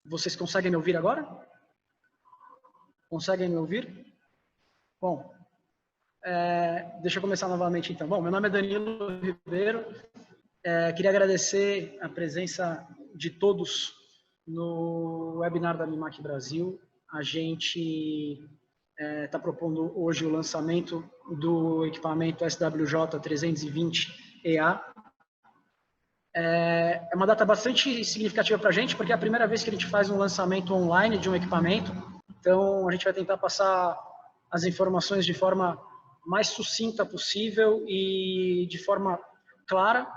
Vocês conseguem me ouvir agora? Conseguem me ouvir? Bom, deixa eu começar novamente então. Bom, meu nome é Danilo Ribeiro. Queria agradecer a presença de todos no webinar da AMIMAC Brasil. A gente está propondo hoje o lançamento do equipamento SWJ320EA. É uma data bastante significativa para a gente, porque é a primeira vez que a gente faz um lançamento online de um equipamento. Então, a gente vai tentar passar as informações de forma mais sucinta possível e de forma clara,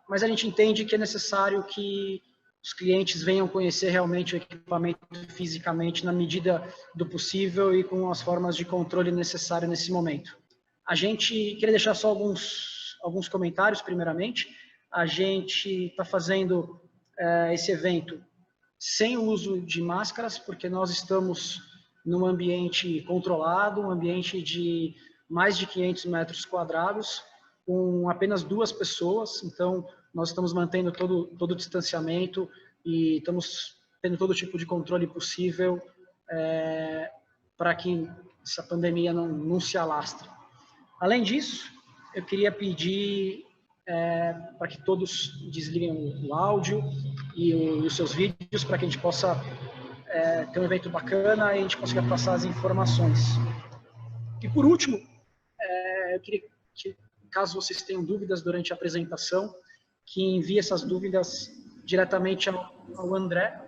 mas a gente entende que é necessário que os clientes venham conhecer realmente o equipamento fisicamente na medida do possível e com as formas de controle necessárias nesse momento. A gente queria deixar só alguns comentários, primeiramente. A gente está fazendo esse evento sem o uso de máscaras, porque nós estamos num ambiente controlado, um ambiente de mais de 500 metros quadrados, com apenas 2 pessoas. Então, nós estamos mantendo todo o distanciamento e estamos tendo todo tipo de controle possível para que essa pandemia não se alastre. Além disso, eu queria pedir para que todos desliguem o áudio e os seus vídeos, para que a gente possa ter um evento bacana e a gente consiga passar as informações. E por último, eu queria que, caso vocês tenham dúvidas durante a apresentação, que envie essas dúvidas diretamente ao André.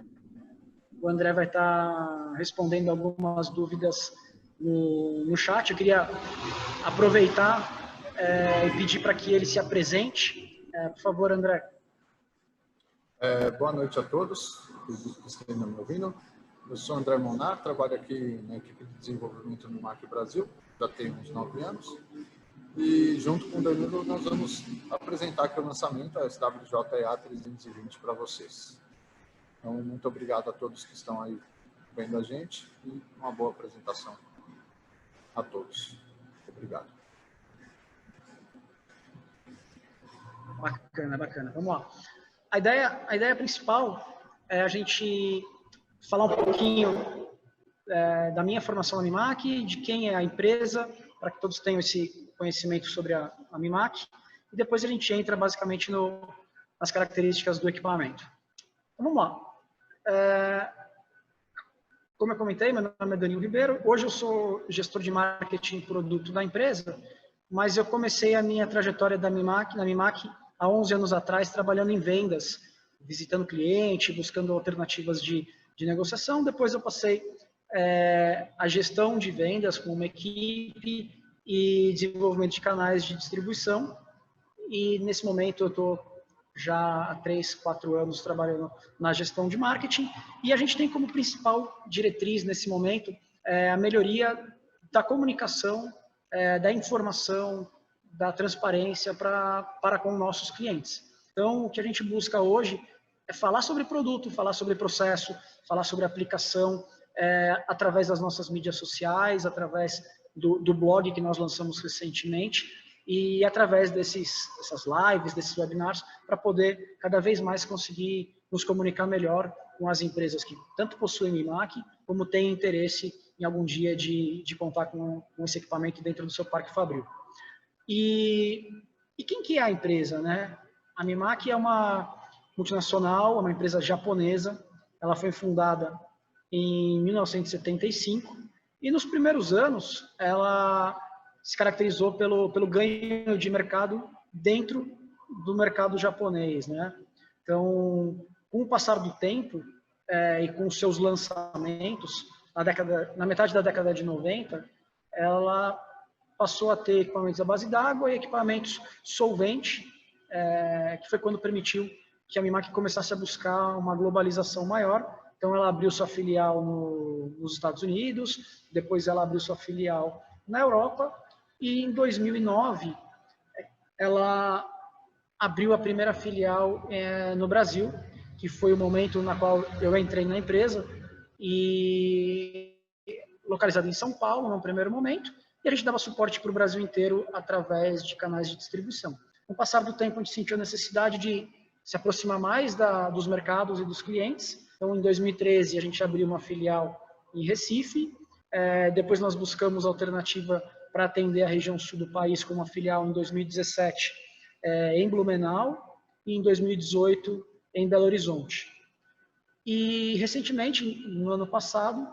O André vai estar respondendo algumas dúvidas no chat. Eu queria aproveitar e pedir para que ele se apresente. Por favor, André. Boa noite a todos que estão me ouvindo. Eu sou André Monar, trabalho aqui na equipe de desenvolvimento no MAC Brasil, já tenho uns 9 anos. E junto com o Danilo nós vamos apresentar aqui o lançamento da SWJ-EA 320 para vocês. Então, muito obrigado a todos que estão aí vendo a gente e uma boa apresentação a todos. Obrigado. Bacana, bacana. Vamos lá. A ideia principal é a gente falar um pouquinho da minha formação na AMIMAC, de quem é a empresa, para que todos tenham esse conhecimento sobre a AMIMAC, e depois a gente entra basicamente nas características do equipamento. Então, vamos lá. Como eu comentei, meu nome é Danilo Ribeiro. Hoje eu sou gestor de marketing e produto da empresa, mas eu comecei a minha trajetória na AMIMAC há 11 anos atrás, trabalhando em vendas, visitando cliente, buscando alternativas de negociação. Depois eu passei a gestão de vendas com uma equipe e desenvolvimento de canais de distribuição. E nesse momento eu estou já há 3, 4 anos trabalhando na gestão de marketing, e a gente tem como principal diretriz nesse momento a melhoria da comunicação, da informação, da transparência para com nossos clientes. Então, o que a gente busca hoje é falar sobre produto, falar sobre processo, falar sobre aplicação, através das nossas mídias sociais, através do blog que nós lançamos recentemente, e através dessas lives, desses webinars, para poder cada vez mais conseguir nos comunicar melhor com as empresas que tanto possuem AMIMAC, como têm interesse em algum dia de contar com esse equipamento dentro do seu parque fabril. E quem que é a empresa, né? A AMIMAC é uma multinacional, uma empresa japonesa. Ela foi fundada em 1975 e nos primeiros anos ela se caracterizou pelo ganho de mercado dentro do mercado japonês, né? Então, com o passar do tempo e com os seus lançamentos, na metade da década de 90, ela passou a ter equipamentos à base d'água e equipamentos solvente, que foi quando permitiu que a AMIMAC começasse a buscar uma globalização maior. Então, ela abriu sua filial nos Estados Unidos, depois ela abriu sua filial na Europa, e em 2009, ela abriu a primeira filial no Brasil, que foi o momento na qual eu entrei na empresa, e localizada em São Paulo, no primeiro momento, e a gente dava suporte para o Brasil inteiro através de canais de distribuição. Com o passar do tempo, a gente sentiu a necessidade de se aproximar mais dos mercados e dos clientes. Então, em 2013, a gente abriu uma filial em Recife. Depois nós buscamos alternativa para atender a região sul do país com uma filial em 2017 em Blumenau e em 2018 em Belo Horizonte. E recentemente, no ano passado,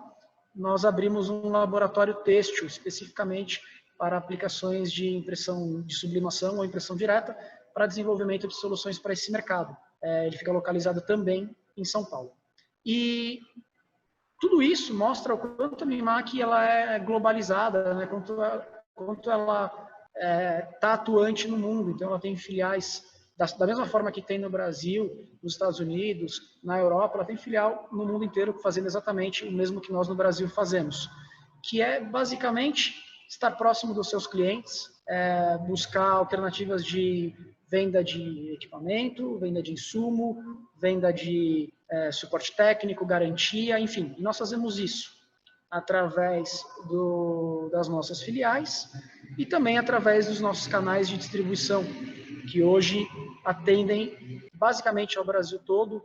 nós abrimos um laboratório têxtil especificamente para aplicações de impressão de sublimação ou impressão direta para desenvolvimento de soluções para esse mercado. Ele fica localizado também em São Paulo. E tudo isso mostra o quanto a Mimac ela é globalizada, né? quanto ela está atuante no mundo. Então, ela tem filiais da mesma forma que tem no Brasil, nos Estados Unidos, na Europa, ela tem filial no mundo inteiro fazendo exatamente o mesmo que nós no Brasil fazemos, que é basicamente estar próximo dos seus clientes, buscar alternativas de venda de equipamento, venda de insumo, venda de suporte técnico, garantia, enfim. E nós fazemos isso através das nossas filiais e também através dos nossos canais de distribuição, que hoje atendem basicamente ao Brasil todo.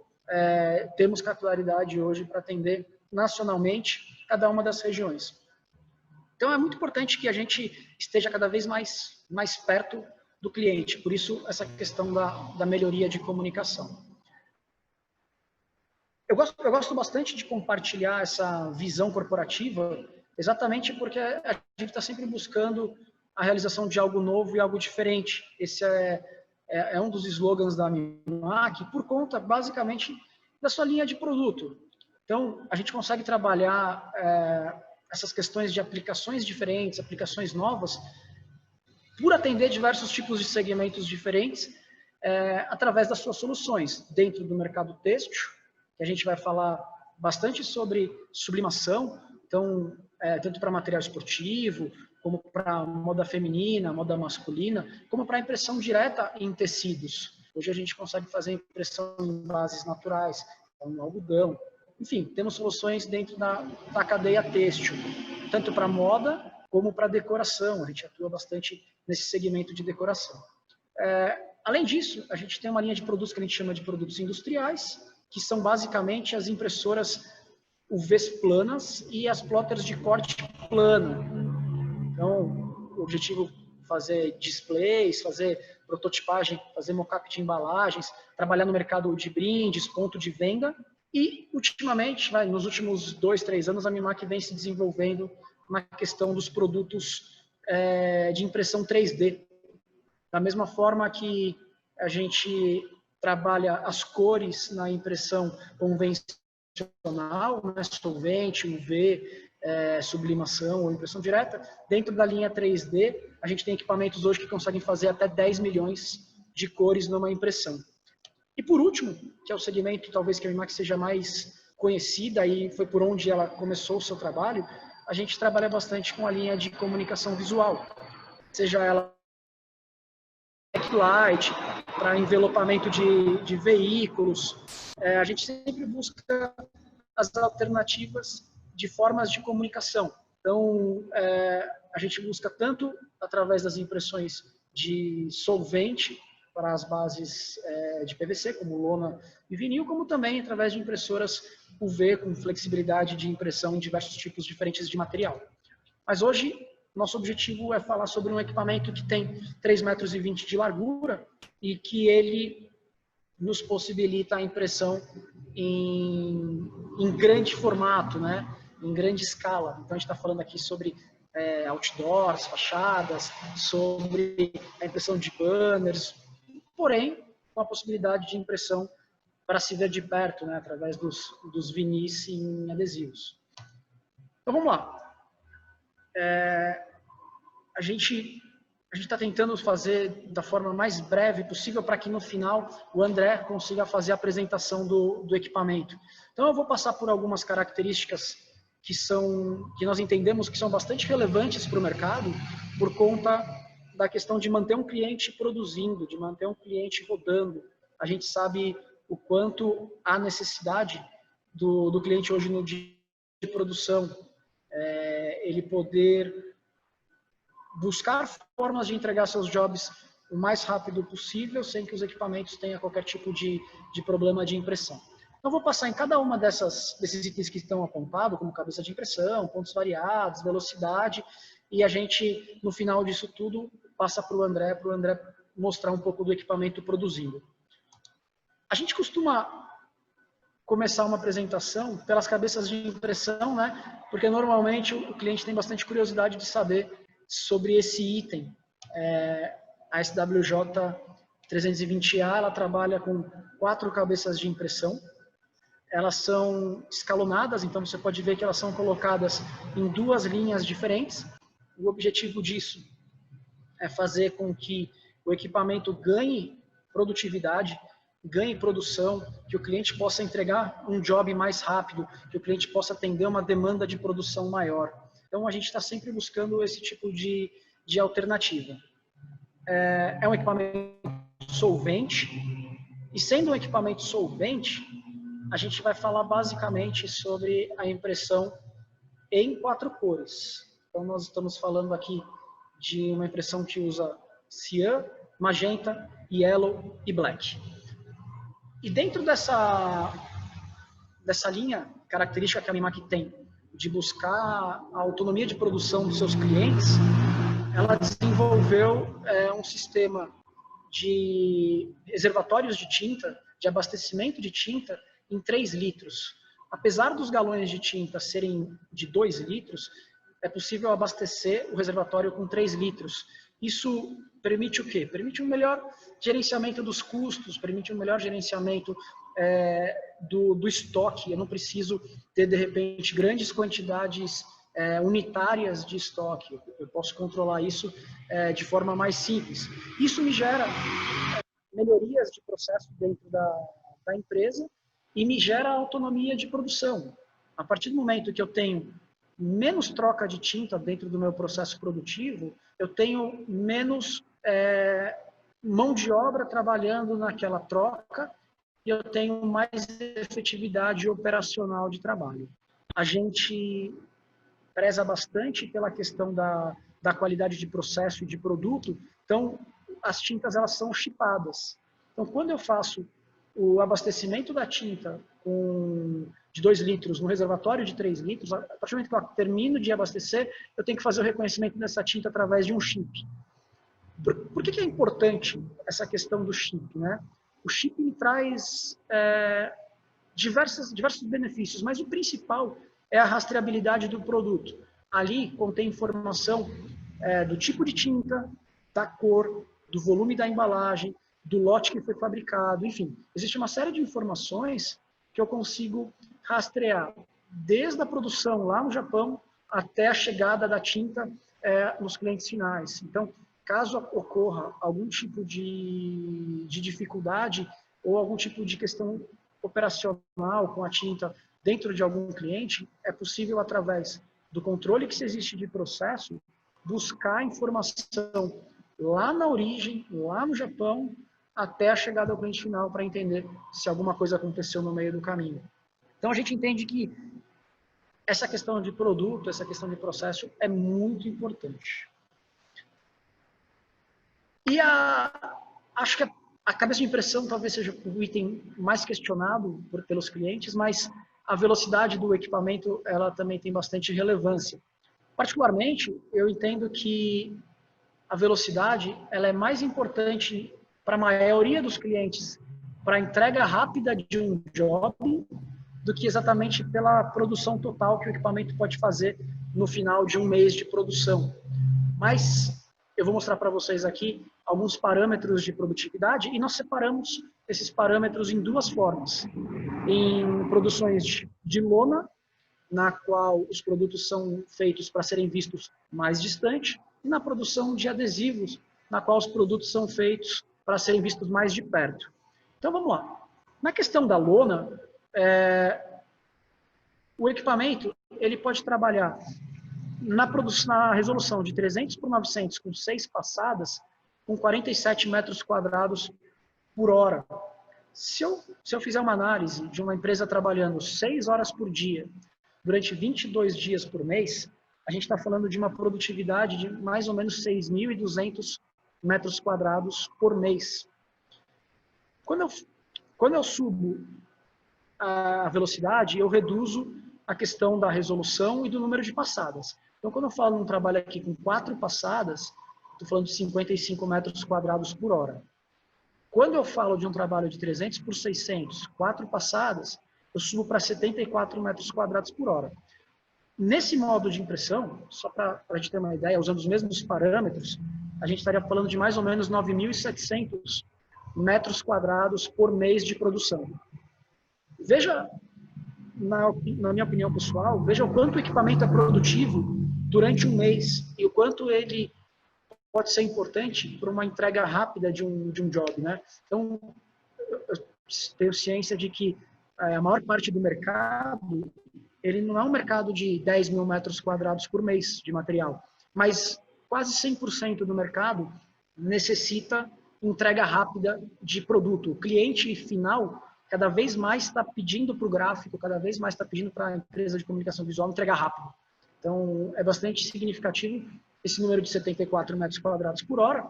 Temos capilaridade hoje para atender nacionalmente cada uma das regiões. Então, é muito importante que a gente esteja cada vez mais perto do cliente. Por isso, essa questão da melhoria de comunicação. Eu gosto bastante de compartilhar essa visão corporativa, exatamente porque a gente está sempre buscando a realização de algo novo e algo diferente. Esse é um dos slogans da Mimac, por conta, basicamente, da sua linha de produto. Então, a gente consegue trabalhar essas questões de aplicações diferentes, aplicações novas, por atender diversos tipos de segmentos diferentes, através das suas soluções, dentro do mercado têxtil, que a gente vai falar bastante sobre sublimação, então, tanto para material esportivo, como para moda feminina, moda masculina, como para impressão direta em tecidos. Hoje a gente consegue fazer impressão em bases naturais, como algodão. Enfim, temos soluções dentro da cadeia têxtil, tanto para moda como para decoração. A gente atua bastante nesse segmento de decoração. Além disso, a gente tem uma linha de produtos que a gente chama de produtos industriais, que são basicamente as impressoras UVs planas e as plotters de corte plano. Então, o objetivo é fazer displays, fazer prototipagem, fazer mock-up de embalagens, trabalhar no mercado de brindes, ponto de venda. E, ultimamente, nos últimos 2, 3 anos, a Mimac vem se desenvolvendo na questão dos produtos de impressão 3D. Da mesma forma que a gente trabalha as cores na impressão convencional, né, solvente, UV, sublimação ou impressão direta, dentro da linha 3D, a gente tem equipamentos hoje que conseguem fazer até 10 milhões de cores numa impressão. E por último, que é o segmento talvez que a Mimac seja mais conhecida e foi por onde ela começou o seu trabalho, a gente trabalha bastante com a linha de comunicação visual, seja ela backlight, para envelopamento de veículos. A gente sempre busca as alternativas de formas de comunicação. Então, a gente busca tanto através das impressões de solvente para as bases de PVC, como lona e vinil, como também através de impressoras UV com flexibilidade de impressão em diversos tipos diferentes de material. Mas hoje, nosso objetivo é falar sobre um equipamento que tem 3,20 metros de largura e que ele nos possibilita a impressão em grande formato, né? Em grande escala. Então, a gente está falando aqui sobre outdoors, fachadas, sobre a impressão de banners, porém, com a possibilidade de impressão para se ver de perto, né? Através dos vinis em adesivos. Então, vamos lá. A gente está tentando fazer da forma mais breve possível para que no final o André consiga fazer a apresentação do equipamento. Então eu vou passar por algumas características que nós entendemos que são bastante relevantes para o mercado por conta da questão de manter um cliente produzindo, de manter um cliente rodando. A gente sabe o quanto há necessidade do cliente hoje no dia de produção, ele poder buscar formas de entregar seus jobs o mais rápido possível, sem que os equipamentos tenham qualquer tipo de problema de impressão. Então, vou passar em cada uma desses itens que estão apontados, como cabeça de impressão, pontos variados, velocidade, e a gente, no final disso tudo, passa para o André mostrar um pouco do equipamento produzindo. A gente costuma começar uma apresentação pelas cabeças de impressão, né? Porque normalmente o cliente tem bastante curiosidade de saber sobre esse item. A SWJ 320A, ela trabalha com 4 cabeças de impressão. Elas são escalonadas, então você pode ver que elas são colocadas em 2 linhas diferentes. O objetivo disso é fazer com que o equipamento ganhe produtividade, ganhe produção, que o cliente possa entregar um job mais rápido, que o cliente possa atender uma demanda de produção maior. Então, a gente está sempre buscando esse tipo de alternativa. É um equipamento solvente, e sendo um equipamento solvente, a gente vai falar basicamente sobre a impressão em 4 cores. Então, nós estamos falando aqui de uma impressão que usa cian, magenta, yellow e black. E dentro dessa linha característica que a Mimac tem de buscar a autonomia de produção dos seus clientes, ela desenvolveu um sistema de reservatórios de tinta, de abastecimento de tinta em 3 litros. Apesar dos galões de tinta serem de 2 litros, é possível abastecer o reservatório com 3 litros. Isso permite o quê? Permite um melhor gerenciamento dos custos, permite um melhor gerenciamento do estoque. Eu não preciso ter, de repente, grandes quantidades unitárias de estoque. Eu posso controlar isso de forma mais simples. Isso me gera melhorias de processo dentro da empresa e me gera autonomia de produção. A partir do momento que eu tenho menos troca de tinta dentro do meu processo produtivo, eu tenho menos mão de obra trabalhando naquela troca e eu tenho mais efetividade operacional de trabalho. A gente preza bastante pela questão da qualidade de processo e de produto, então as tintas elas são chipadas. Então, quando eu faço o abastecimento da tinta de 2 litros no reservatório de 3 litros, a partir do momento que eu termino de abastecer, eu tenho que fazer o reconhecimento dessa tinta através de um chip. Por que é importante essa questão do chip, né? O chip me traz diversos benefícios, mas o principal é a rastreabilidade do produto. Ali contém informação do tipo de tinta, da cor, do volume da embalagem, do lote que foi fabricado, enfim. Existe uma série de informações que eu consigo rastrear desde a produção lá no Japão até a chegada da tinta nos clientes finais. Então, caso ocorra algum tipo de dificuldade ou algum tipo de questão operacional com a tinta dentro de algum cliente, é possível, através do controle que existe de processo, buscar informação lá na origem, lá no Japão, até a chegada ao cliente final para entender se alguma coisa aconteceu no meio do caminho. Então, a gente entende que essa questão de produto, essa questão de processo é muito importante. E acho que a cabeça de impressão talvez seja o item mais questionado pelos clientes, mas a velocidade do equipamento ela também tem bastante relevância. Particularmente, eu entendo que a velocidade ela é mais importante para a maioria dos clientes para a entrega rápida de um job do que exatamente pela produção total que o equipamento pode fazer no final de um mês de produção. Mas eu vou mostrar para vocês aqui alguns parâmetros de produtividade e nós separamos esses parâmetros em 2 formas. Em produções de lona, na qual os produtos são feitos para serem vistos mais distante, e na produção de adesivos, na qual os produtos são feitos para serem vistos mais de perto. Então, vamos lá. Na questão da lona, o equipamento ele pode trabalhar na resolução de 300 por 900 com 6 passadas, com 47 metros quadrados por hora. Se eu fizer uma análise de uma empresa trabalhando 6 horas por dia, durante 22 dias por mês, a gente está falando de uma produtividade de mais ou menos 6.200 metros quadrados por mês. Quando eu subo a velocidade, eu reduzo a questão da resolução e do número de passadas. Então, quando eu falo num trabalho aqui com 4 passadas, estou falando de 55 metros quadrados por hora. Quando eu falo de um trabalho de 300 por 600, 4 passadas, eu subo para 74 metros quadrados por hora. Nesse modo de impressão, só para a gente ter uma ideia, usando os mesmos parâmetros, a gente estaria falando de mais ou menos 9.700 metros quadrados por mês de produção. Veja, na minha opinião pessoal, veja o quanto o equipamento é produtivo durante um mês e o quanto ele pode ser importante para uma entrega rápida de um job, né? Então, eu tenho ciência de que a maior parte do mercado, ele não é um mercado de 10 mil metros quadrados por mês de material, mas quase 100% do mercado necessita entrega rápida de produto. O cliente final cada vez mais está pedindo para o gráfico, cada vez mais está pedindo para a empresa de comunicação visual entregar rápido. Então, é bastante significativo esse número de 74 metros quadrados por hora.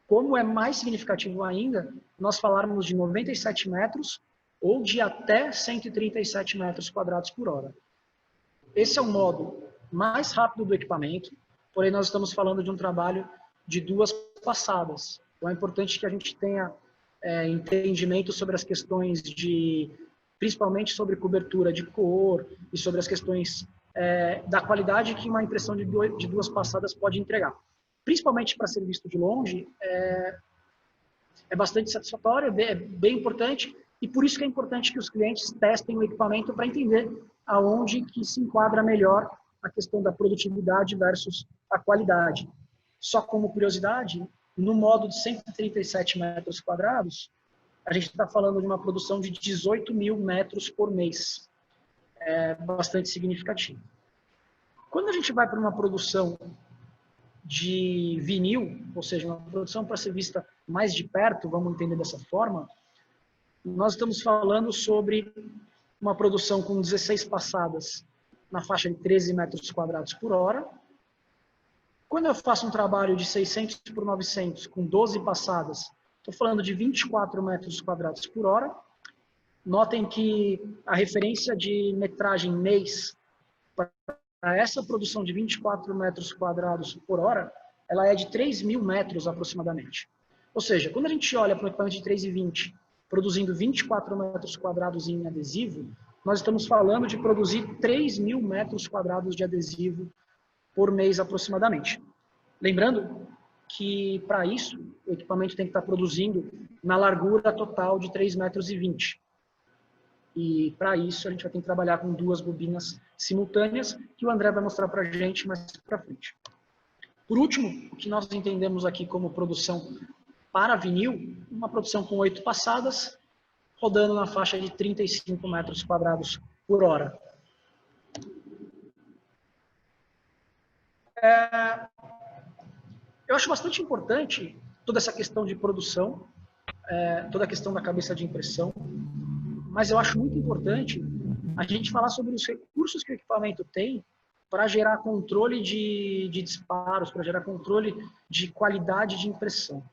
Como é mais significativo ainda, nós falarmos de 97 metros ou de até 137 metros quadrados por hora. Esse é o modo mais rápido do equipamento, porém nós estamos falando de um trabalho de 2 passadas. Então é importante que a gente tenha entendimento sobre as questões principalmente sobre cobertura de cor e sobre as questões da qualidade que uma impressão de 2 passadas pode entregar. Principalmente para ser visto de longe, é bastante satisfatório, é bem importante, e por isso que é importante que os clientes testem o equipamento para entender aonde que se enquadra melhor a questão da produtividade versus a qualidade. Só como curiosidade, no modo de 137 metros quadrados, a gente está falando de uma produção de 18 mil metros por mês. É bastante significativo. Quando a gente vai para uma produção de vinil, ou seja, uma produção para ser vista mais de perto, vamos entender dessa forma, nós estamos falando sobre uma produção com 16 passadas na faixa de 13 metros quadrados por hora. Quando eu faço um trabalho de 600 por 900 com 12 passadas, estou falando de 24 metros quadrados por hora. Notem que a referência de metragem mês para essa produção de 24 metros quadrados por hora, ela é de 3.000 metros aproximadamente. Ou seja, quando a gente olha para um equipamento de 3,20 produzindo 24 metros quadrados em adesivo, nós estamos falando de produzir 3.000 metros quadrados de adesivo por mês aproximadamente. Lembrando que, para isso, o equipamento tem que estar produzindo na largura total de 3,20 metros. E, para isso, a gente vai ter que trabalhar com 2 bobinas simultâneas, que o André vai mostrar para a gente mais para frente. Por último, o que nós entendemos aqui como produção para vinil, uma produção com 8 passadas, rodando na faixa de 35 metros quadrados por hora. Eu acho bastante importante toda essa questão de produção, toda a questão da cabeça de impressão, mas eu acho muito importante a gente falar sobre os recursos que o equipamento tem para gerar controle de disparos, para gerar controle de qualidade de impressão.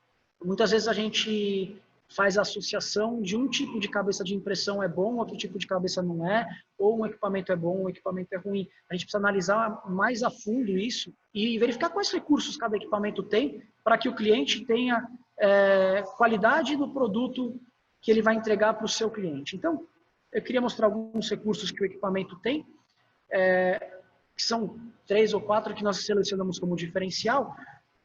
Muitas vezes a gente faz a associação de um tipo de cabeça de impressão é bom, outro tipo de cabeça não é, ou um equipamento é bom, um equipamento é ruim. A gente precisa analisar mais a fundo isso e verificar quais recursos cada equipamento tem para que o cliente tenha qualidade do produto que ele vai entregar para o seu cliente. Então, eu queria mostrar alguns recursos que o equipamento tem, que são 3 ou 4 que nós selecionamos como diferencial.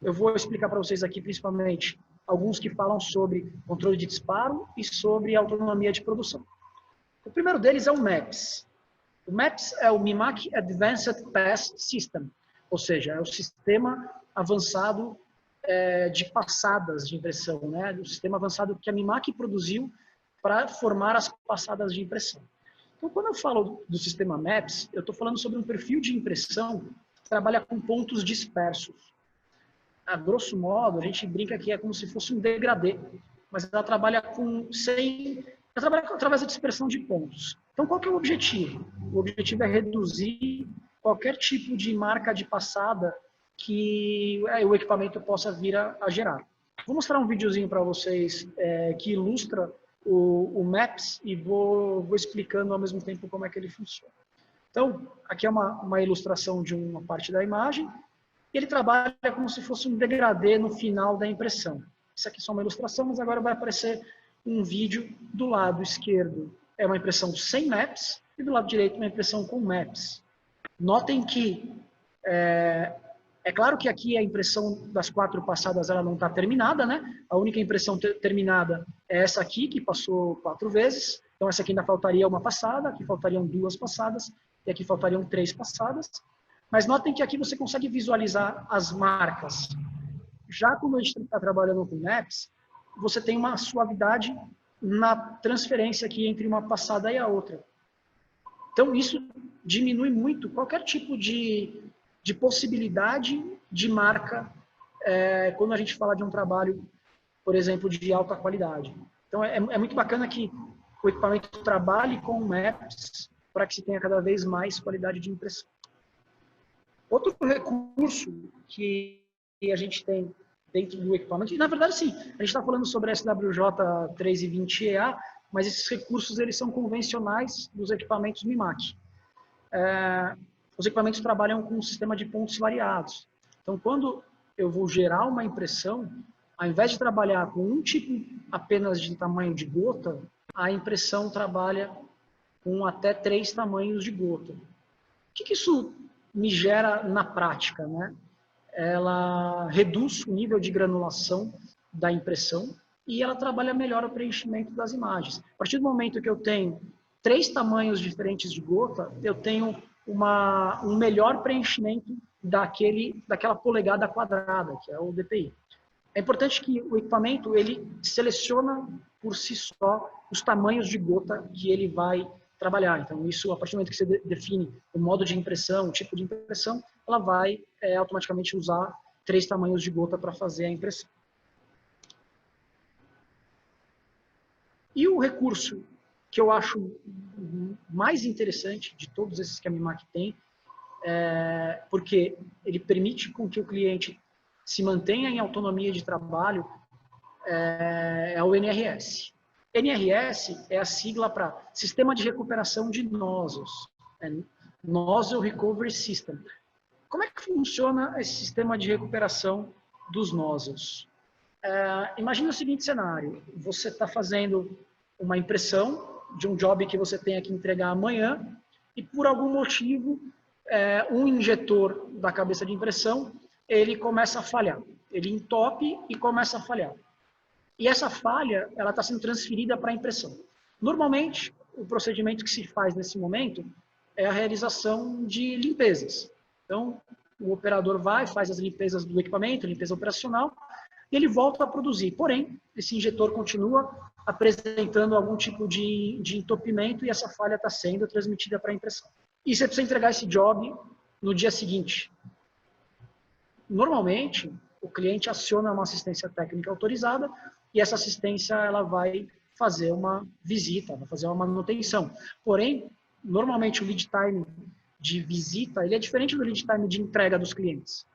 Eu vou explicar para vocês aqui, principalmente, alguns que falam sobre controle de disparo e sobre autonomia de produção. O primeiro deles é o MAPS. O MAPS é o MIMAC Advanced Pass System, ou seja, é o sistema avançado de passadas de impressão, né? O sistema avançado que a MIMAC produziu para formar as passadas de impressão. Então, quando eu falo do sistema MAPS, eu estou falando sobre um perfil de impressão que trabalha com pontos dispersos. A grosso modo, a gente brinca que é como se fosse um degradê, mas ela trabalha através da dispersão de pontos. Então, qual que é o objetivo? O objetivo é reduzir qualquer tipo de marca de passada que o equipamento possa vir a gerar. Vou mostrar um videozinho para vocês que ilustra o Maps e vou explicando ao mesmo tempo como é que ele funciona. Então, aqui é uma ilustração de uma parte da imagem, e ele trabalha como se fosse um degradê no final da impressão. Isso aqui é só uma ilustração, mas agora vai aparecer um vídeo do lado esquerdo. É uma impressão sem Maps, e do lado direito uma impressão com Maps. Notem que, é claro que aqui a impressão das 4 passadas ela não está terminada, né? A única impressão terminada é essa aqui, que passou 4 vezes. Então, essa aqui ainda faltaria uma passada, aqui faltariam 2 passadas, e aqui faltariam 3 passadas. Mas notem que aqui você consegue visualizar as marcas. Já quando a gente está trabalhando com Maps, você tem uma suavidade na transferência aqui entre uma passada e a outra. Então, isso diminui muito qualquer tipo de possibilidade de marca quando a gente fala de um trabalho, por exemplo, de alta qualidade. Então, é muito bacana que o equipamento trabalhe com Maps para que se tenha cada vez mais qualidade de impressão. Outro recurso que a gente tem dentro do equipamento, e na verdade sim, a gente está falando sobre a SWJ 320EA, mas esses recursos eles são convencionais dos equipamentos MIMAC. Os equipamentos trabalham com um sistema de pontos variados. Então, quando eu vou gerar uma impressão, ao invés de trabalhar com um tipo apenas de tamanho de gota, a impressão trabalha com até 3 tamanhos de gota. O que isso me gera na prática, né? Ela reduz o nível de granulação da impressão e ela trabalha melhor o preenchimento das imagens. A partir do momento que eu tenho 3 tamanhos diferentes de gota, eu tenho um melhor preenchimento daquela polegada quadrada, que é o DPI. É importante que o equipamento ele seleciona por si só os tamanhos de gota que ele vai trabalhar. Então, isso, a partir do momento que você define o modo de impressão, o tipo de impressão, ela vai automaticamente usar 3 tamanhos de gota para fazer a impressão. E o recurso que eu acho mais interessante de todos esses que a MIMAC tem, porque ele permite com que o cliente se mantenha em autonomia de trabalho, é o NRS. NRS é a sigla para Sistema de Recuperação de Nozzles, Nozzle Recovery System. Como é que funciona esse sistema de recuperação dos nozzles? Imagina o seguinte cenário, você está fazendo uma impressão de um job que você tem que entregar amanhã e por algum motivo um injetor da cabeça de impressão ele começa a falhar, ele entope e começa a falhar. E essa falha, ela está sendo transferida para a impressão. Normalmente, o procedimento que se faz nesse momento é a realização de limpezas. Então, o operador vai, faz as limpezas do equipamento, limpeza operacional, e ele volta a produzir. Porém, esse injetor continua apresentando algum tipo de entupimento e essa falha está sendo transmitida para a impressão. E você precisa entregar esse job no dia seguinte. Normalmente, o cliente aciona uma assistência técnica autorizada e essa assistência ela vai fazer uma visita, vai fazer uma manutenção. Porém, normalmente o lead time de visita ele é diferente do lead time de entrega dos clientes.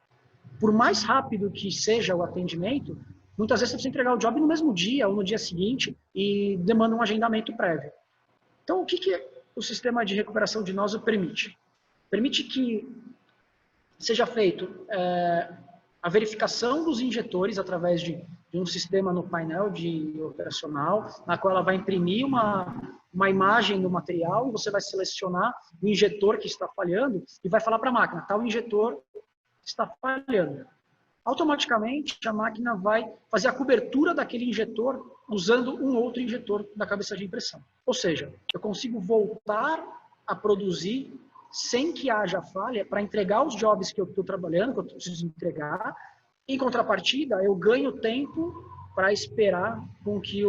Por mais rápido que seja o atendimento, muitas vezes você precisa entregar o job no mesmo dia ou no dia seguinte e demanda um agendamento prévio. Então, o que o sistema de recuperação de nozzle permite? Permite que seja feito a verificação dos injetores através de um sistema no painel operacional, na qual ela vai imprimir uma imagem do material e você vai selecionar o injetor que está falhando e vai falar para a máquina, tal injetor está falhando. Automaticamente, a máquina vai fazer a cobertura daquele injetor usando um outro injetor da cabeça de impressão. Ou seja, eu consigo voltar a produzir sem que haja falha para entregar os jobs que eu estou trabalhando, que eu preciso entregar. Em contrapartida, eu ganho tempo para esperar com que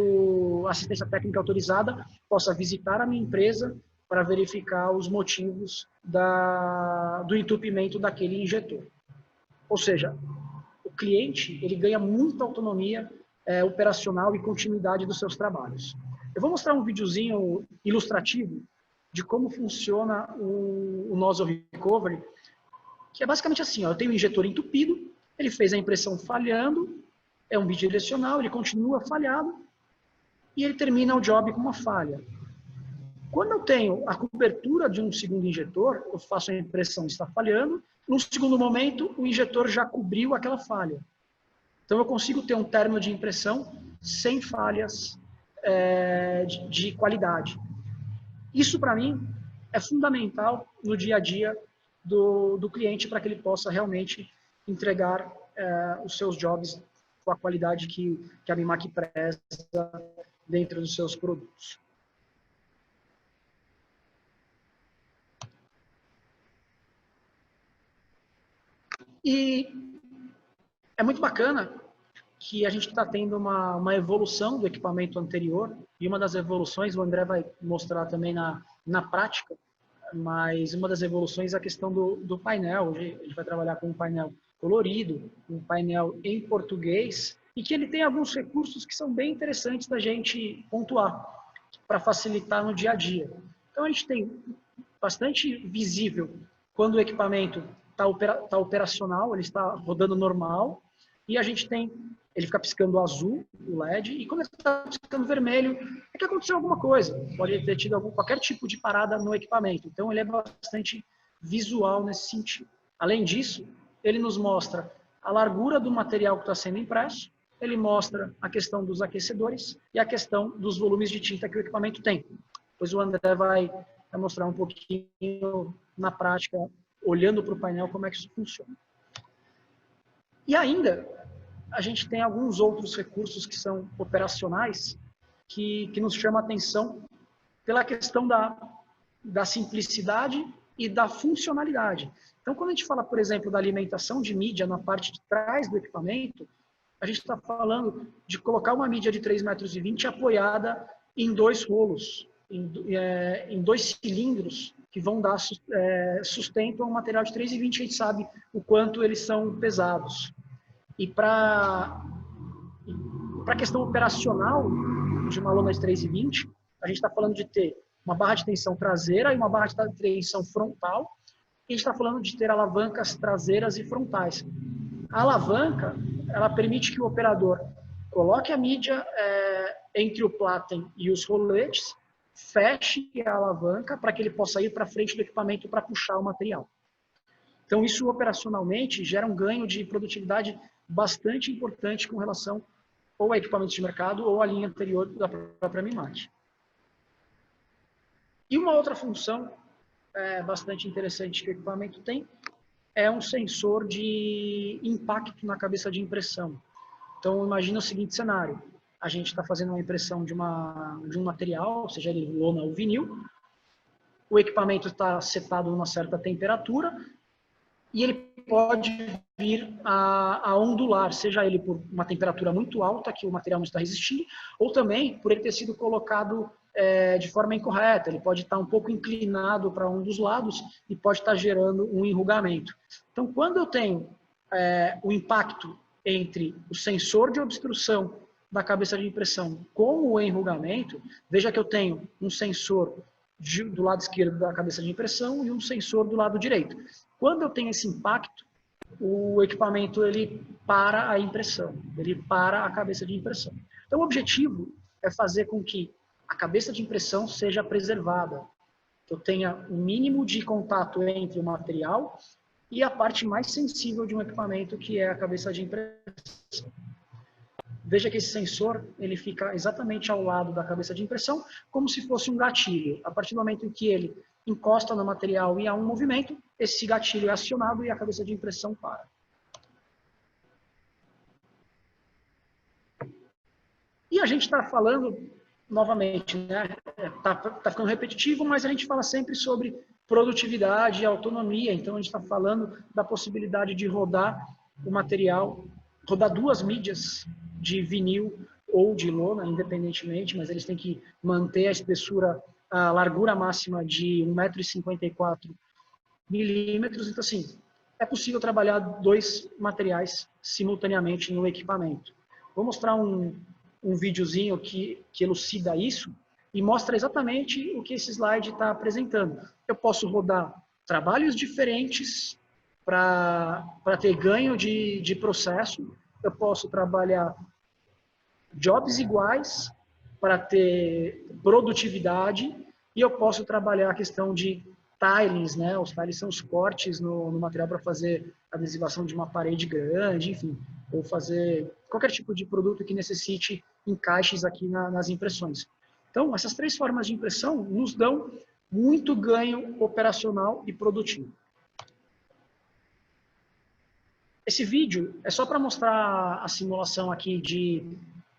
a assistência técnica autorizada possa visitar a minha empresa para verificar os motivos do entupimento daquele injetor. Ou seja, o cliente ele ganha muita autonomia operacional e continuidade dos seus trabalhos. Eu vou mostrar um videozinho ilustrativo de como funciona o Nozzle Recovery, que é basicamente assim, ó, eu tenho um injetor entupido, ele fez a impressão falhando, é um bidirecional, ele continua falhado e ele termina o job com uma falha. Quando eu tenho a cobertura de um segundo injetor, eu faço a impressão está falhando, no segundo momento o injetor já cobriu aquela falha. Então eu consigo ter um término de impressão sem falhas de qualidade. Isso para mim é fundamental no dia a dia do cliente para que ele possa realmente entregar os seus jobs com a qualidade que a Mimac preza dentro dos seus produtos. E é muito bacana que a gente está tendo uma evolução do equipamento anterior, e uma das evoluções, o André vai mostrar também na prática, mas uma das evoluções é a questão do painel. Hoje a gente vai trabalhar com um painel colorido, um painel em português, e que ele tem alguns recursos que são bem interessantes da gente pontuar, para facilitar no dia a dia. Então a gente tem bastante visível quando o equipamento está operacional, ele está rodando normal, e a gente tem, ele fica piscando azul, o LED, e quando ele está piscando vermelho, é que aconteceu alguma coisa, pode ter tido qualquer tipo de parada no equipamento. Então ele é bastante visual nesse sentido. Além disso, ele nos mostra a largura do material que está sendo impresso, ele mostra a questão dos aquecedores e a questão dos volumes de tinta que o equipamento tem. Pois o André vai mostrar um pouquinho na prática, olhando para o painel, como é que isso funciona. E ainda, a gente tem alguns outros recursos que são operacionais, que nos chamam a atenção pela questão da simplicidade e da funcionalidade. Então, quando a gente fala, por exemplo, da alimentação de mídia na parte de trás do equipamento, a gente está falando de colocar uma mídia de 3,20 metros apoiada em 2 rolos, em 2 cilindros, que vão dar sustento a um material de 3,20, a gente sabe o quanto eles são pesados. E para a questão operacional de uma lona de 3,20, a gente está falando de ter uma barra de tensão traseira e uma barra de tensão frontal, e a gente está falando de ter alavancas traseiras e frontais. A alavanca, ela permite que o operador coloque a mídia entre o pláten e os roletes, feche a alavanca para que ele possa ir para frente do equipamento para puxar o material. Então, isso operacionalmente gera um ganho de produtividade bastante importante com relação ou a equipamentos de mercado ou à linha anterior da própria Mimac. E uma outra função bastante interessante que o equipamento tem é um sensor de impacto na cabeça de impressão. Então, imagina o seguinte cenário. A gente está fazendo uma impressão de um material, seja ele lona ou vinil, o equipamento está setado numa certa temperatura e ele pode vir a ondular, seja ele por uma temperatura muito alta, que o material não está resistindo, ou também por ele ter sido colocado de forma incorreta. Ele pode estar um pouco inclinado para um dos lados e pode estar gerando um enrugamento. Então, quando eu tenho o impacto entre o sensor de obstrução da cabeça de impressão com o enrugamento, veja que eu tenho um sensor do lado esquerdo da cabeça de impressão e um sensor do lado direito. Quando eu tenho esse impacto, o equipamento ele para a impressão, ele para a cabeça de impressão. Então, o objetivo é fazer com que a cabeça de impressão seja preservada, que eu tenha um mínimo de contato entre o material e a parte mais sensível de um equipamento, que é a cabeça de impressão. Veja que esse sensor ele fica exatamente ao lado da cabeça de impressão, como se fosse um gatilho. A partir do momento em que ele encosta no material e há um movimento, esse gatilho é acionado e a cabeça de impressão para. E a gente está falando, novamente, né? Tá ficando repetitivo, mas a gente fala sempre sobre produtividade e autonomia. Então, a gente está falando da possibilidade de rodar o material, rodar 2 mídias de vinil ou de lona, independentemente, mas eles têm que manter a espessura, a largura máxima de 1,54 milímetros. Então, assim, é possível trabalhar 2 materiais simultaneamente no equipamento. Vou mostrar um videozinho que elucida isso e mostra exatamente o que esse slide está apresentando. Eu posso rodar trabalhos diferentes para ter ganho de processo, eu posso trabalhar jobs iguais para ter produtividade e eu posso trabalhar a questão de tilings, né? Os tilings são os cortes no material para fazer adesivação de uma parede grande, enfim, ou fazer qualquer tipo de produto que necessite encaixes aqui nas impressões. Então, essas 3 formas de impressão nos dão muito ganho operacional e produtivo. Esse vídeo é só para mostrar a simulação aqui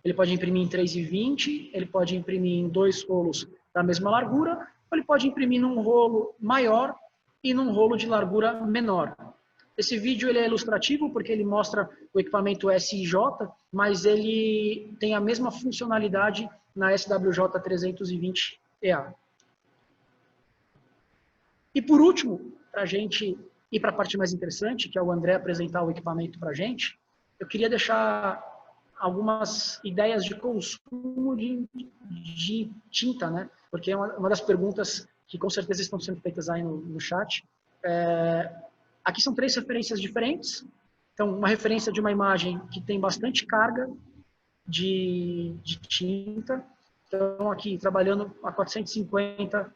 ele pode imprimir em 3,20, ele pode imprimir em 2 rolos da mesma largura, ou ele pode imprimir num rolo maior e num rolo de largura menor. Esse vídeo ele é ilustrativo porque ele mostra o equipamento SIJ, mas ele tem a mesma funcionalidade na SWJ 320EA. E por último, para a gente ir para a parte mais interessante, que é o André apresentar o equipamento para a gente, eu queria deixar algumas ideias de consumo de tinta, né? Porque é uma das perguntas que com certeza estão sendo feitas aí no chat. Aqui são 3 referências diferentes. Então, uma referência de uma imagem que tem bastante carga de tinta. Então, aqui, trabalhando a 450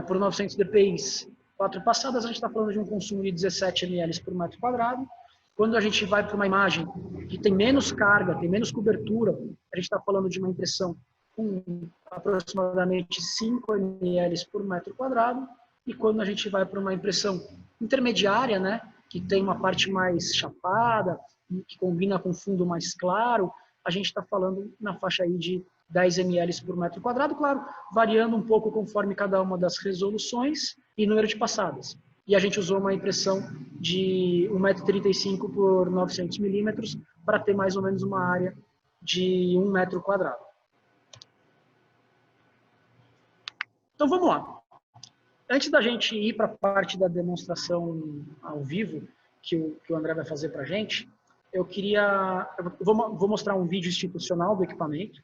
por 900 dpi, 4 passadas, a gente está falando de um consumo de 17 ml por metro quadrado. Quando a gente vai para uma imagem que tem menos carga, tem menos cobertura, a gente está falando de uma impressão com aproximadamente 5 ml por metro quadrado. E quando a gente vai para uma impressão intermediária, né, que tem uma parte mais chapada, que combina com fundo mais claro, a gente está falando na faixa aí de 10 ml por metro quadrado, claro, variando um pouco conforme cada uma das resoluções e número de passadas. E a gente usou uma impressão de 1,35 m por 900 milímetros para ter mais ou menos uma área de 1 metro quadrado. Então vamos lá. Antes da gente ir para a parte da demonstração ao vivo, que o André vai fazer para a gente, eu vou mostrar um vídeo institucional do equipamento,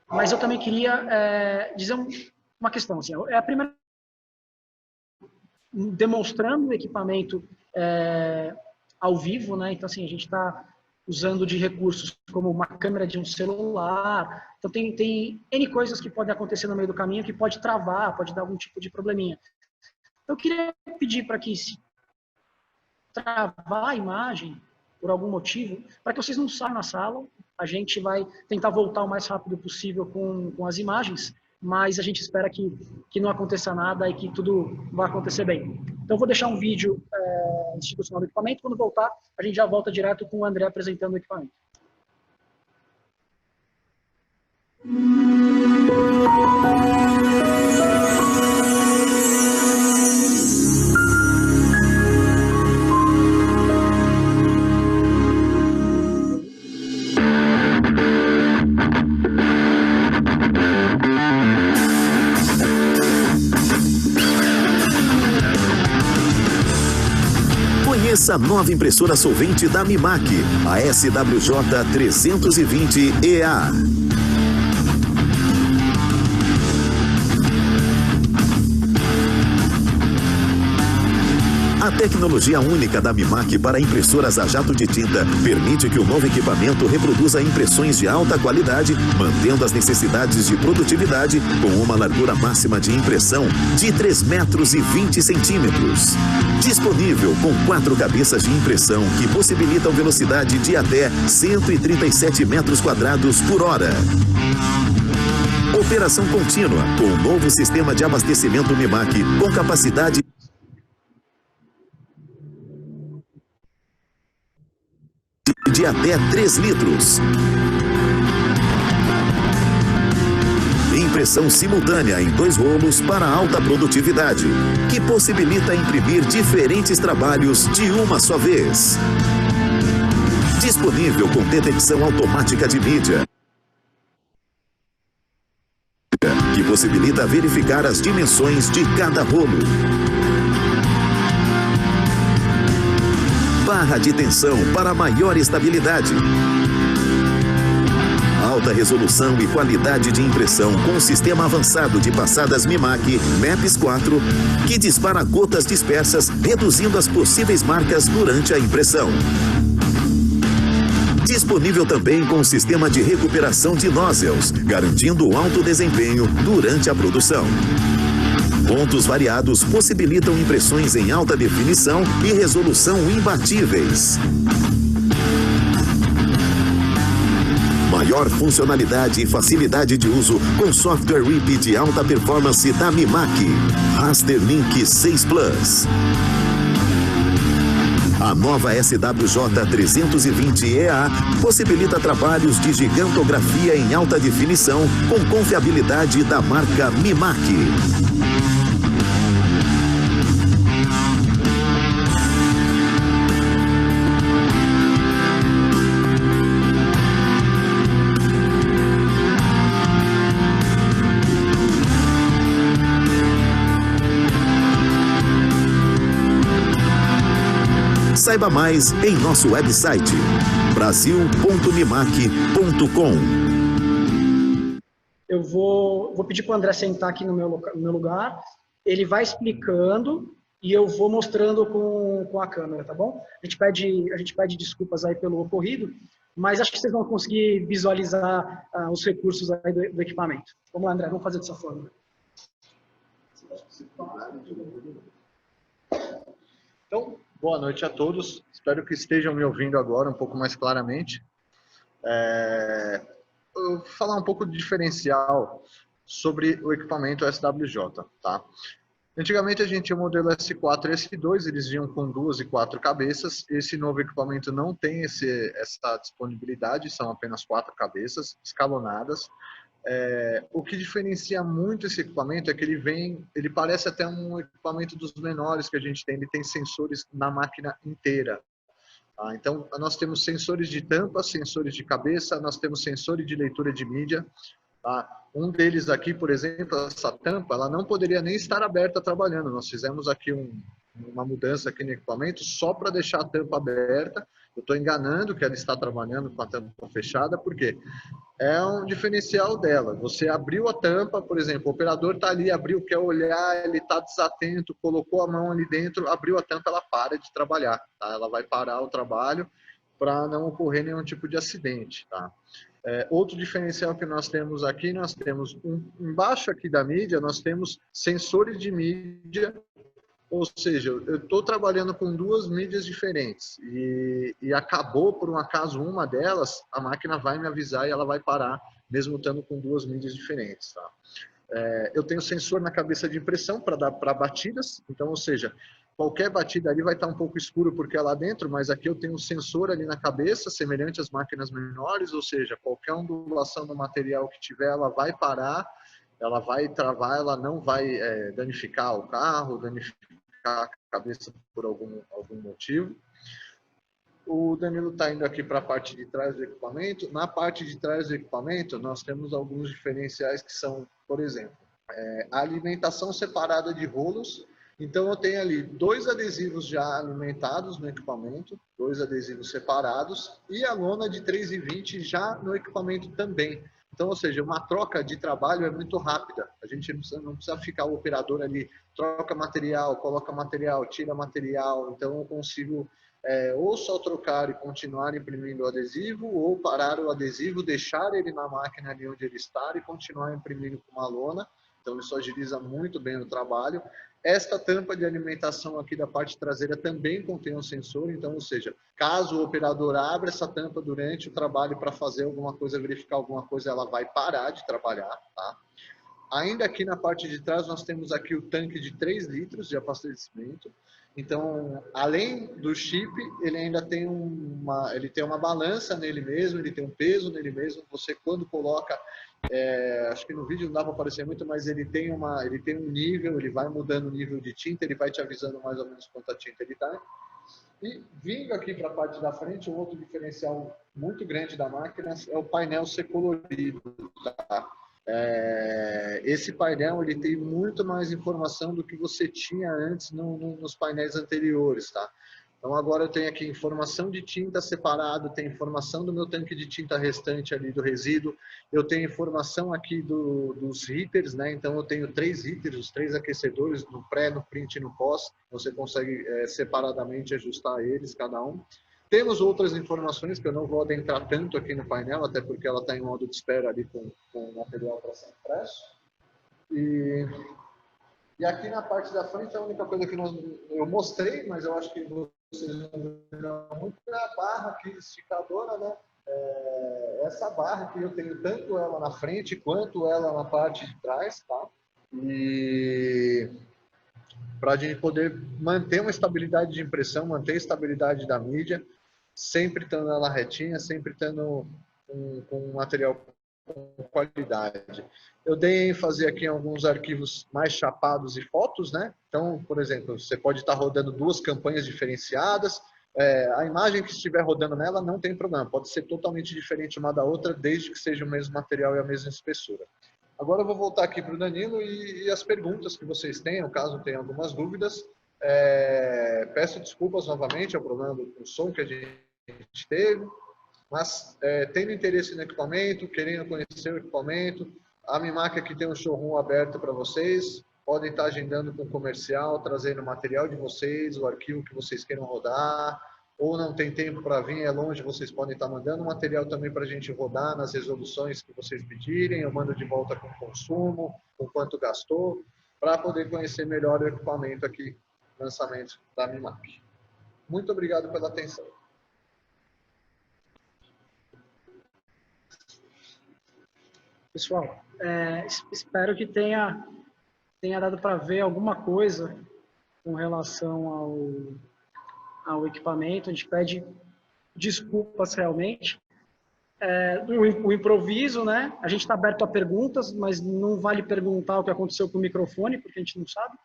mas eu também queria dizer uma questão. Assim, é a primeira demonstrando o equipamento ao vivo, né? Então, assim, a gente está usando de recursos como uma câmera de um celular. Então, tem N coisas que podem acontecer no meio do caminho que pode travar, pode dar algum tipo de probleminha. Eu queria pedir para que, se travar a imagem, por algum motivo, para que vocês não saiam na sala, a gente vai tentar voltar o mais rápido possível com as imagens, mas a gente espera que não aconteça nada e que tudo vai acontecer bem. Então, eu vou deixar um vídeo institucional do equipamento. Quando voltar, a gente já volta direto com o André apresentando o equipamento. Conheça a nova impressora solvente da Mimac, a SWJ 320EA. A tecnologia única da Mimac para impressoras a jato de tinta permite que o novo equipamento reproduza impressões de alta qualidade, mantendo as necessidades de produtividade com uma largura máxima de impressão de 3,20 metros. Disponível com 4 cabeças de impressão que possibilitam velocidade de até 137 metros quadrados por hora. Operação contínua com o novo sistema de abastecimento Mimac com capacidade de até 3 litros. Impressão simultânea em 2 rolos para alta produtividade, que possibilita imprimir diferentes trabalhos de uma só vez. Disponível com detecção automática de mídia, que possibilita verificar as dimensões de cada rolo. Barra de tensão para maior estabilidade. Alta resolução e qualidade de impressão com o sistema avançado de passadas Mimac MAPS 4, que dispara gotas dispersas, reduzindo as possíveis marcas durante a impressão. Disponível também com o sistema de recuperação de nozzles, garantindo alto desempenho durante a produção. Pontos variados possibilitam impressões em alta definição e resolução imbatíveis. Maior funcionalidade e facilidade de uso com software RIP de alta performance da Mimac. Rasterlink 6 Plus. A nova SWJ320EA possibilita trabalhos de gigantografia em alta definição com confiabilidade da marca Mimac. Saiba mais em nosso website brasil.mimac.com. Eu vou pedir para o André sentar aqui no meu lugar. Ele vai explicando e eu vou mostrando com a câmera, tá bom? A gente pede desculpas aí pelo ocorrido, mas acho que vocês vão conseguir visualizar os recursos aí do equipamento. Vamos lá, André, vamos fazer dessa forma. Então, boa noite a todos. Espero que estejam me ouvindo agora um pouco mais claramente. Eu vou falar um pouco de diferencial sobre o equipamento SWJ, tá? Antigamente a gente tinha o modelo S4 e S2, eles vinham com 2 e 4 cabeças. Esse novo equipamento não tem essa disponibilidade, são apenas 4 cabeças escalonadas. O que diferencia muito esse equipamento é que ele parece até um equipamento dos menores que a gente tem, ele tem sensores na máquina inteira. Tá? Então, nós temos sensores de tampa, sensores de cabeça, nós temos sensores de leitura de mídia. Tá? Um deles aqui, por exemplo, essa tampa, ela não poderia nem estar aberta trabalhando. Nós fizemos aqui uma mudança aqui no equipamento só para deixar a tampa aberta. Eu estou enganando que ela está trabalhando com a tampa fechada, porque é um diferencial dela. Você abriu a tampa, por exemplo, o operador está ali, abriu, quer olhar, ele está desatento, colocou a mão ali dentro, abriu a tampa, ela para de trabalhar. Tá? Ela vai parar o trabalho para não ocorrer nenhum tipo de acidente. Tá? Outro diferencial que nós temos aqui, nós temos embaixo aqui da mídia, nós temos sensores de mídia. Ou seja, eu estou trabalhando com 2 mídias diferentes e acabou, por um acaso, uma delas, a máquina vai me avisar e ela vai parar, mesmo estando com 2 mídias diferentes. Tá? Eu tenho sensor na cabeça de impressão para dar para batidas, então, ou seja, qualquer batida ali vai estar um pouco escuro porque é lá dentro, mas aqui eu tenho um sensor ali na cabeça, semelhante às máquinas menores, ou seja, qualquer ondulação do material que tiver, ela vai parar, ela vai travar, ela não vai danificar o carro, danificar a cabeça por algum motivo. O Danilo está indo aqui para a parte de trás do equipamento. Na parte de trás do equipamento, nós temos alguns diferenciais que são, por exemplo, a alimentação separada de rolos. Então, eu tenho ali 2 adesivos já alimentados no equipamento, 2 adesivos separados, e a lona de 3,20 já no equipamento também. Então, ou seja, uma troca de trabalho é muito rápida. A gente não precisa ficar o operador ali, troca material, coloca material, tira material. Então, eu consigo ou só trocar e continuar imprimindo o adesivo, ou parar o adesivo, deixar ele na máquina ali onde ele está e continuar imprimindo com uma lona. Então, isso agiliza muito bem o trabalho. Esta tampa de alimentação aqui da parte traseira também contém um sensor, então, ou seja, caso o operador abra essa tampa durante o trabalho para fazer alguma coisa, verificar alguma coisa, ela vai parar de trabalhar, tá? Ainda aqui na parte de trás, nós temos aqui o tanque de 3 litros de abastecimento. Então, além do chip, ele ainda tem uma balança nele mesmo, ele tem um peso nele mesmo. Você, quando coloca, acho que no vídeo não dá para aparecer muito, mas ele tem um nível, ele vai mudando o nível de tinta, ele vai te avisando mais ou menos quanta tinta ele está. E vindo aqui para a parte da frente, um outro diferencial muito grande da máquina é o painel ser colorido, tá? Esse painel ele tem muito mais informação do que você tinha antes nos painéis anteriores, tá? Então agora eu tenho aqui informação de tinta separado, tem informação do meu tanque de tinta restante ali do resíduo, eu tenho informação aqui dos heaters, né? Então eu tenho 3 heaters, os 3 aquecedores no pré, no print e no pós, você consegue separadamente ajustar eles, cada um. Temos outras informações que eu não vou adentrar tanto aqui no painel, até porque ela está em modo de espera ali com o material para ser impresso. E aqui na parte da frente, a única coisa que eu mostrei, mas eu acho que vocês não viram muito, é a barra aqui esticadora, né? Essa barra que eu tenho tanto ela na frente quanto ela na parte de trás, tá? E para a gente poder manter uma estabilidade de impressão, manter a estabilidade da mídia, sempre estando ela retinha, sempre estando com material com qualidade. Eu dei ênfase aqui em alguns arquivos mais chapados e fotos, né? Então, por exemplo, você pode estar rodando 2 campanhas diferenciadas, a imagem que estiver rodando nela não tem problema, pode ser totalmente diferente uma da outra, desde que seja o mesmo material e a mesma espessura. Agora eu vou voltar aqui para o Danilo e as perguntas que vocês tenham, caso tenham algumas dúvidas. Peço desculpas novamente ao problema do som que a gente teve, mas tendo interesse no equipamento, querendo conhecer o equipamento, a Mimac aqui tem um showroom aberto para vocês, podem estar agendando com o comercial, trazendo o material de vocês, o arquivo que vocês queiram rodar, ou não tem tempo para vir, é longe, vocês podem estar mandando material também para a gente rodar nas resoluções que vocês pedirem, eu mando de volta com consumo, com quanto gastou, para poder conhecer melhor o equipamento aqui, lançamento da Mimac. Muito obrigado pela atenção. Pessoal, espero que tenha dado para ver alguma coisa com relação ao equipamento. A gente pede desculpas realmente. O improviso, né? A gente está aberto a perguntas, mas não vale perguntar o que aconteceu com o microfone, porque a gente não sabe.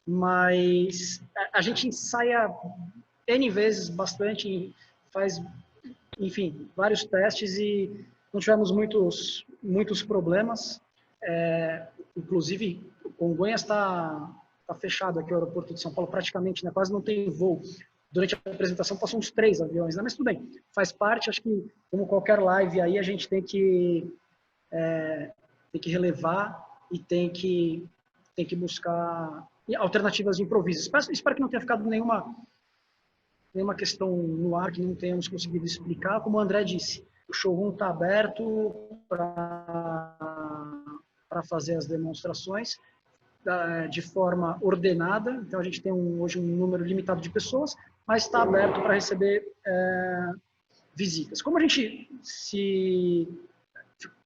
Mas a gente ensaia N vezes bastante, faz, enfim, vários testes e não tivemos muitos problemas. Inclusive, o Congonhas está fechado aqui, o aeroporto de São Paulo, praticamente, né? Quase não tem voo. Durante a apresentação passam uns 3 aviões, né? Mas tudo bem, faz parte. Acho que, como qualquer live aí, a gente tem que relevar e tem que buscar alternativas de improviso. Espero que não tenha ficado nenhuma questão no ar que não tenhamos conseguido explicar. Como o André disse, o showroom está aberto para fazer as demonstrações de forma ordenada. Então, a gente tem hoje um número limitado de pessoas, mas está aberto para receber visitas. Como a gente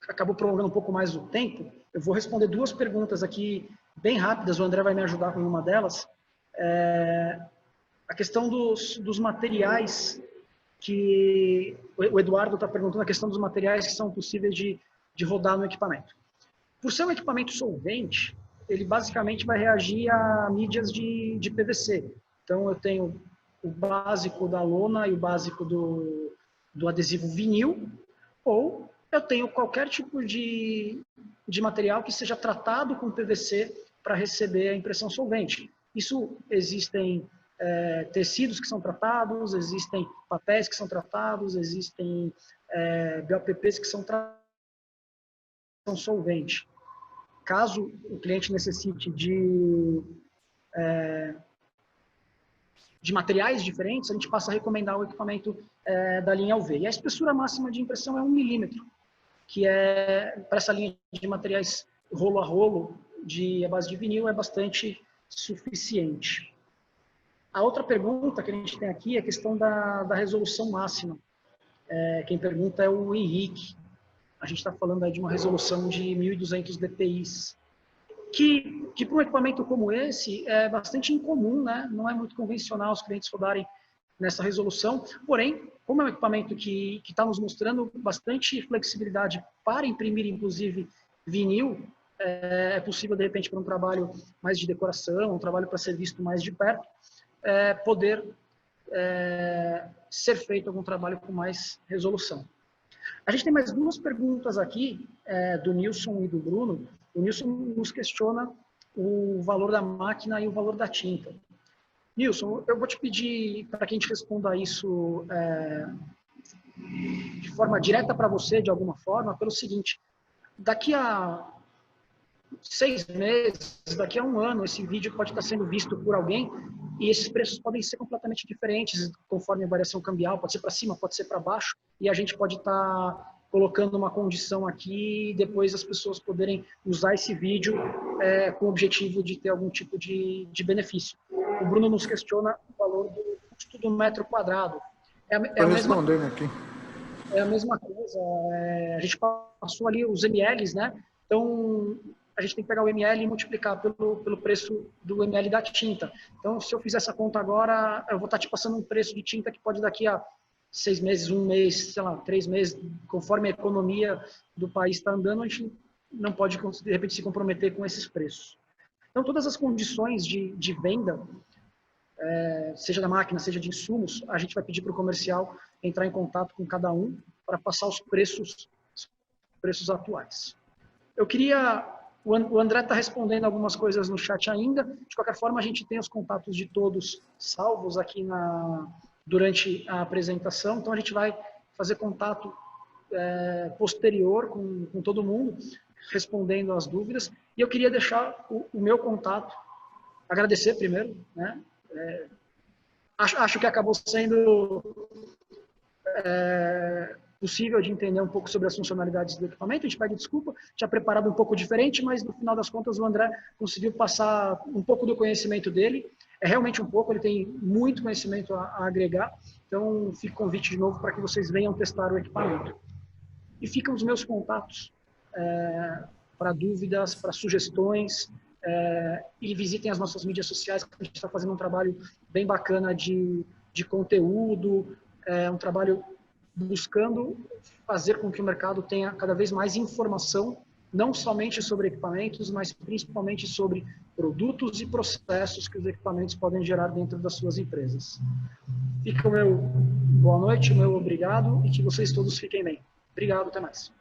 acabou prolongando um pouco mais o tempo, eu vou responder 2 perguntas aqui bem rápidas, o André vai me ajudar com uma delas. A questão dos materiais, que o Eduardo está perguntando, a questão dos materiais que são possíveis de rodar no equipamento. Por ser um equipamento solvente, ele basicamente vai reagir a mídias de PVC. Então, eu tenho o básico da lona e o básico do adesivo vinil, ou eu tenho qualquer tipo de material que seja tratado com PVC para receber a impressão solvente. Isso existem tecidos que são tratados, existem papéis que são tratados, existem BOPPs que são solvente. Caso o cliente necessite de materiais diferentes, a gente passa a recomendar o equipamento da linha UV. E a espessura máxima de impressão é 1 milímetro, que para essa linha de materiais rolo a rolo, à base de vinil, é bastante suficiente. A outra pergunta que a gente tem aqui é a questão da resolução máxima. Quem pergunta é o Henrique. A gente está falando aí de uma resolução de 1.200 dpi, que para um equipamento como esse é bastante incomum, né? Não é muito convencional os clientes rodarem nessa resolução. Porém, como é um equipamento que está nos mostrando bastante flexibilidade para imprimir, inclusive, vinil, é possível, de repente, para um trabalho mais de decoração, um trabalho para ser visto mais de perto, poder ser feito algum trabalho com mais resolução. A gente tem mais 2 perguntas aqui, do Nilson e do Bruno. O Nilson nos questiona o valor da máquina e o valor da tinta. Nilson, eu vou te pedir para que a gente responda isso de forma direta para você, de alguma forma, pelo seguinte: daqui a 6 meses, daqui a 1 ano, esse vídeo pode estar sendo visto por alguém e esses preços podem ser completamente diferentes conforme a variação cambial, pode ser para cima, pode ser para baixo, e a gente pode estar colocando uma condição aqui e depois as pessoas poderem usar esse vídeo com o objetivo de ter algum tipo de benefício. O Bruno nos questiona o valor do custo do metro quadrado. Estou respondendo aqui. É a mesma coisa, a gente passou ali os mLs, né? Então, a gente tem que pegar o ml e multiplicar pelo preço do ml da tinta. Então, se eu fizer essa conta agora, eu vou estar te passando um preço de tinta que pode daqui a 6 meses, 1 mês, sei lá, 3 meses, conforme a economia do país está andando, a gente não pode, de repente, se comprometer com esses preços. Então, todas as condições de venda, seja da máquina, seja de insumos, a gente vai pedir para o comercial entrar em contato com cada um para passar os preços atuais. Eu queria... O André está respondendo algumas coisas no chat ainda. De qualquer forma, a gente tem os contatos de todos salvos aqui durante a apresentação. Então, a gente vai fazer contato posterior com todo mundo, respondendo as dúvidas. E eu queria deixar o meu contato, agradecer primeiro, né? Acho que acabou sendo possível de entender um pouco sobre as funcionalidades do equipamento. A gente pede desculpa, tinha preparado um pouco diferente, mas no final das contas o André conseguiu passar um pouco do conhecimento dele. É realmente um pouco, ele tem muito conhecimento a agregar. Então, fica o convite de novo para que vocês venham testar o equipamento. E ficam os meus contatos para dúvidas, para sugestões, e visitem as nossas mídias sociais, que a gente está fazendo um trabalho bem bacana de conteúdo, um trabalho buscando fazer com que o mercado tenha cada vez mais informação, não somente sobre equipamentos, mas principalmente sobre produtos e processos que os equipamentos podem gerar dentro das suas empresas. Fica o meu boa noite, o meu obrigado, e que vocês todos fiquem bem. Obrigado, até mais.